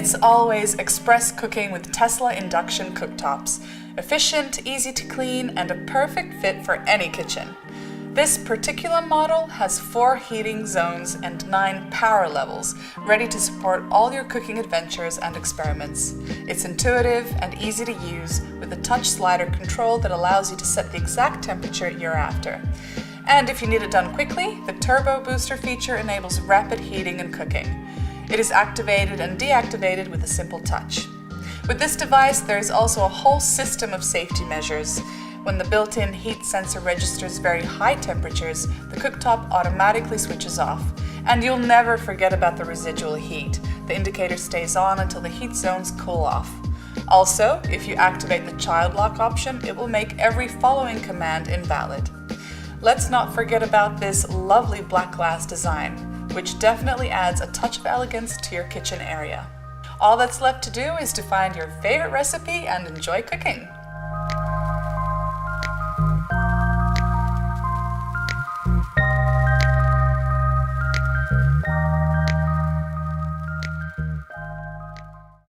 It's always express cooking with Tesla induction cooktops. Efficient, easy to clean, and a perfect fit for any kitchen. This particular model has 4 heating zones and 9 power levels, ready to support all your cooking adventures and experiments. It's intuitive and easy to use, with a touch slider control that allows you to set the exact temperature you're after. And if you need it done quickly, the Turbo Booster feature enables rapid heating and cooking. It is activated and deactivated with a simple touch. With this device, there is also a whole system of safety measures. When the built-in heat sensor registers very high temperatures, the cooktop automatically switches off. And you'll never forget about the residual heat. The indicator stays on until the heat zones cool off. Also, if you activate the child lock option, it will make every following command invalid. Let's not forget about this lovely black glass design, which definitely adds a touch of elegance to your kitchen area. All that's left to do is to find your favorite recipe and enjoy cooking.